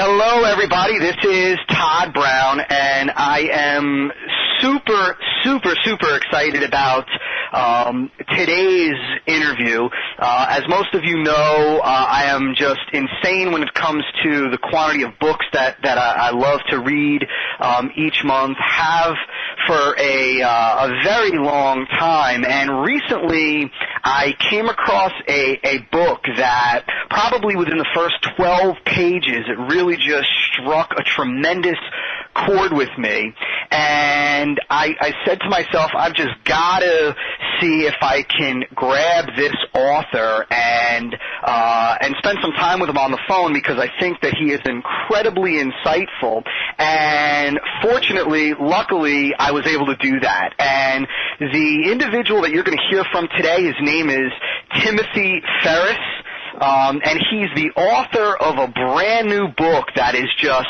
Hello, everybody. This is Todd Brown, and I am super excited about today's interview. As most of you know, I am just insane when it comes to the quantity of books that I love to read each month, have for a very long time. And recently, I came across a book that probably within the first 12 pages, it really just struck a tremendous chord with me. And I said to myself, I've just got to see if I can grab this author and spend some time with him on the phone, because I think that he is incredibly insightful. And fortunately, luckily, I was able to do that. And the individual that you're going to hear from today, his name is Timothy Ferris. And he's the author of a brand new book that is just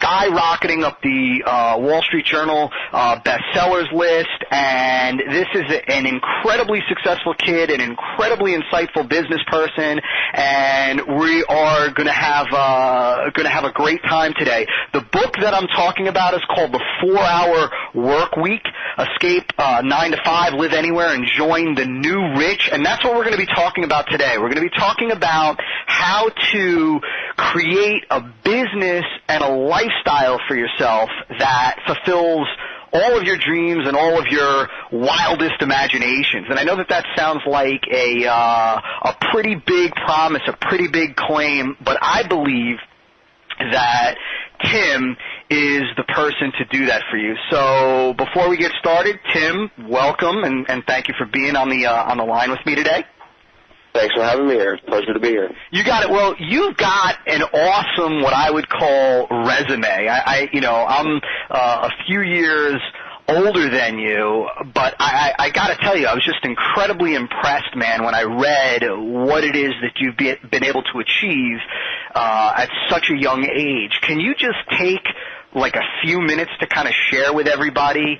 skyrocketing up the Wall Street Journal bestsellers list. And this is an incredibly successful kid, an incredibly insightful business person, and we are going to have a great time today. The book that I'm talking about is called The 4-Hour Work Week: Escape 9 to 5, Live Anywhere, and Join the New Rich. And that's what we're going to be talking about today. We're going to be talking about how to create a business and a lifestyle for yourself that fulfills all of your dreams and all of your wildest imaginations. And I know that sounds like a pretty big promise, a pretty big claim, but I believe that Tim is the person to do that for you. So before we get started, Tim, welcome, and thank you for being on the line with me today. Thanks for having me here. It's a pleasure to be here. You got it. Well, you've got an awesome, what I would call, resume. I'm a few years older than you, but I got to tell you, I was just incredibly impressed, man, when I read what it is that you've been able to achieve at such a young age. Can you just take like a few minutes to kind of share with everybody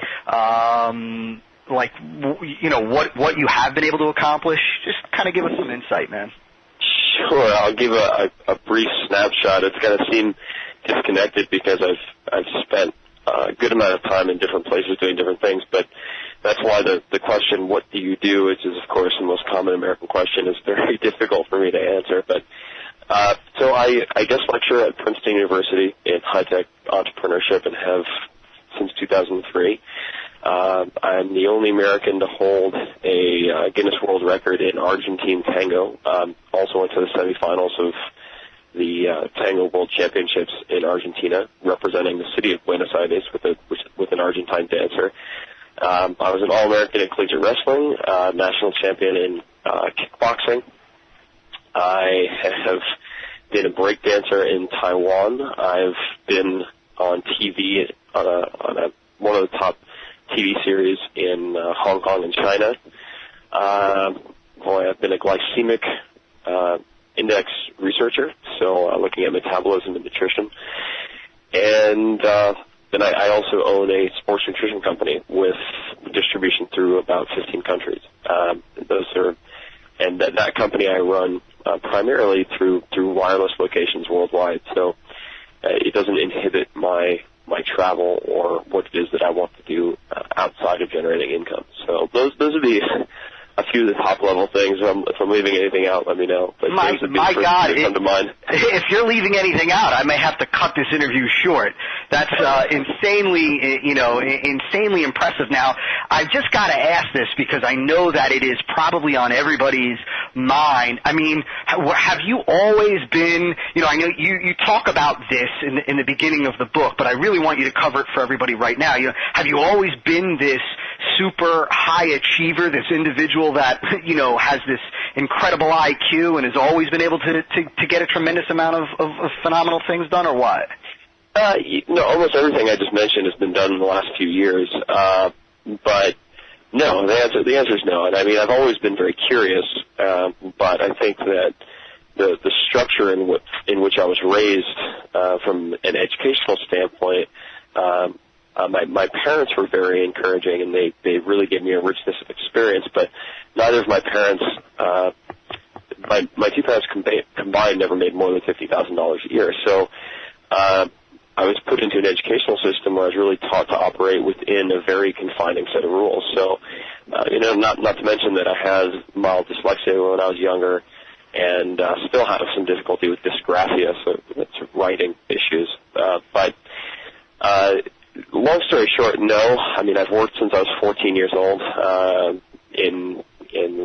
what you have been able to accomplish? Just kind of give us some insight, man. Sure, I'll give a brief snapshot. It's going to seem disconnected because I've spent a good amount of time in different places doing different things, but that's why the question, what do you do, which is, of course, the most common American question, is very difficult for me to answer. But so I guest lecture at Princeton University in high-tech entrepreneurship and have since 2003. I'm the only American to hold a Guinness World Record in Argentine tango. Also went to the semifinals of the Tango World Championships in Argentina, representing the city of Buenos Aires with an Argentine dancer. I was an All-American in collegiate wrestling, national champion in kickboxing. I have been a break dancer in Taiwan. I've been on TV on one of the top TV series in Hong Kong and China. I've been a glycemic index researcher, so looking at metabolism and nutrition. And then I also own a sports nutrition company with distribution through about 15 countries. That company I run primarily through wireless locations worldwide, so it doesn't inhibit my travel or what it is that I want to do outside of generating income. So those are a few of the top level things. If I'm leaving anything out, let me know. But my God, come to mind. If you're leaving anything out, I may have to cut this interview short. That's insanely impressive. Now, I've just got to ask this because I know that it is probably on everybody's mind. I mean, have you always been, I know you talk about this in the beginning of the book, but I really want you to cover it for everybody right now. Have you always been this super high achiever, this individual that, has this incredible IQ and has always been able to get a tremendous amount of phenomenal things done, or what? Almost everything I just mentioned has been done in the last few years. But no, the answer is no. And I mean, I've always been very curious, but I think that the structure in which I was raised from an educational standpoint, my parents were very encouraging, and they really gave me a richness of experience. But neither of my parents, my two parents combined, never made more than $50,000 a year. So I was put into an educational system where I was really taught to operate within a very confining set of rules. So, not to mention that I had mild dyslexia when I was younger, and still have some difficulty with dysgraphia, so that's writing issues. But long story short, no. I mean, I've worked since I was 14 years old in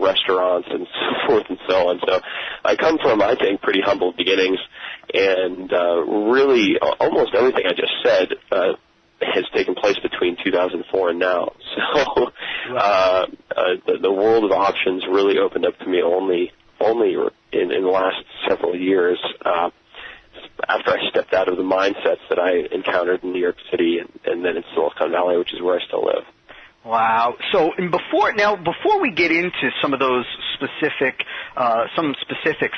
restaurants and so forth and so on. So I come from, I think, pretty humble beginnings, and really almost everything I just said has taken place between 2004 and now. So the world of options really opened up to me only in the last several years after I stepped out of the mindsets that I encountered in New York City and then in Silicon Valley, which is where I still live. Wow. So, and before we get into some of those specifics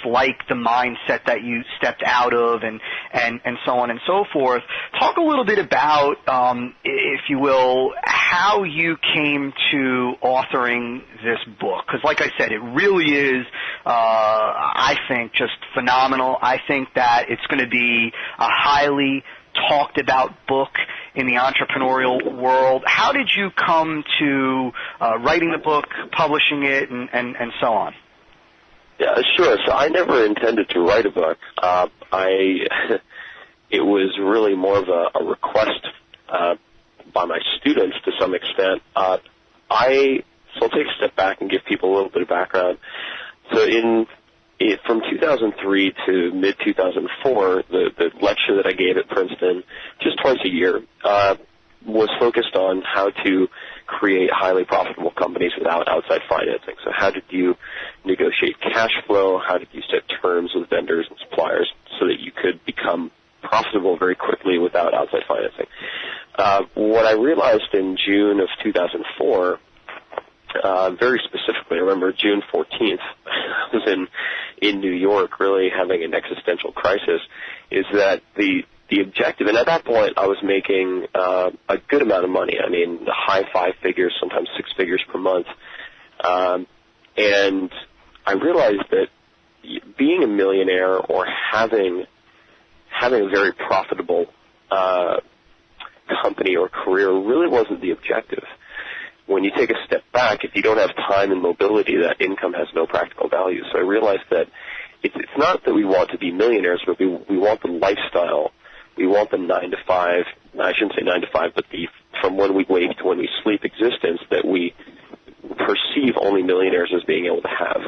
like the mindset that you stepped out of and so on and so forth, talk a little bit about, if you will, how you came to authoring this book. Because like I said, it really is, I think, just phenomenal. I think that it's going to be a highly talked about book in the entrepreneurial world. How did you come to writing the book, publishing it, and so on? Yeah, sure. So I never intended to write a book. It was really more of a request by my students to some extent. So I'll take a step back and give people a little bit of background. So from 2003 to mid-2004, the lecture that I gave at Princeton, just twice a year, was focused on how to create highly profitable companies without outside financing. So how did you negotiate cash flow? How did you set terms with vendors and suppliers so that you could become profitable very quickly without outside financing? What I realized in June of 2004, very specifically, I remember June 14th, I was in New York really having an existential crisis, is that the objective, and at that point I was making a good amount of money. I mean, the high 5 figures, sometimes 6 figures per month. And I realized that being a millionaire or having a very profitable company or career really wasn't the objective. When you take a step back, if you don't have time and mobility, that income has no practical value. So I realized that it's not that we want to be millionaires, but we want the lifestyle. We want the 9 to 5, I shouldn't say 9 to 5, but from when we wake to when we sleep existence that we perceive only millionaires as being able to have.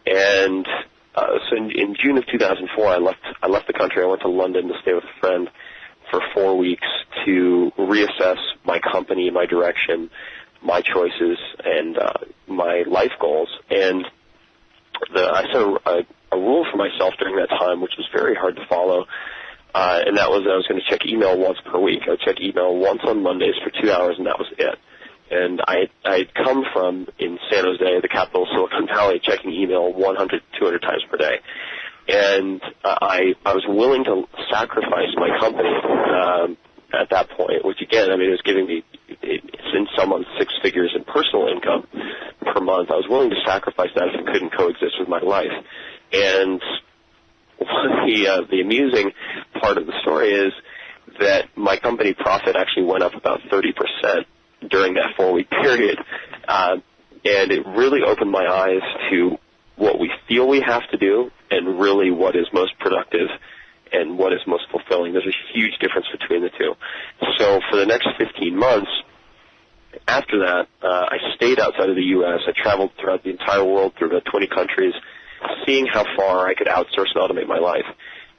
And so in June of 2004, I left the country. I went to London to stay with a friend for 4 weeks to reassess my company, my direction, my choices, and my life goals. And I set a rule for myself during that time, which was very hard to follow, and that was I was going to check email once per week. I would check email once on Mondays for 2 hours, and that was it. And I had come from, in San Jose, the capital of Silicon Valley, checking email 100, 200 times per day. And I was willing to sacrifice my company at that point, which again, I mean, it was giving me, in some months, 6 figures in personal income per month. I was willing to sacrifice that if it couldn't coexist with my life. And the amusing part of the story is that my company profit actually went up about 30% during that 4-week period. And it really opened my eyes to what we feel we have to do and really what is most productive and what is most fulfilling. There's a huge difference between the two. So for the next 15 months, after that, I stayed outside of the U.S. I traveled throughout the entire world, through about 20 countries, seeing how far I could outsource and automate my life.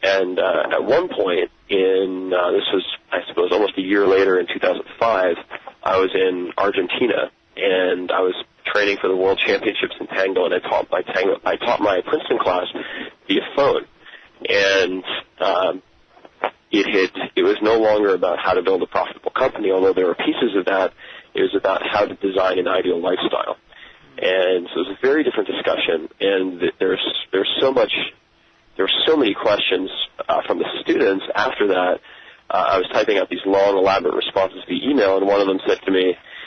And at one point, this was, I suppose, almost a year later in 2005, I was in Argentina, and I was training for the World Championships in Tango, and I taught my Princeton class via phone. And it was no longer about how to build a profitable company, although there were pieces of that. It was about how to design an ideal lifestyle. And so it was a very different discussion, and there were so many questions from the students after that. I was typing out these long, elaborate responses via email, and one of them said to me,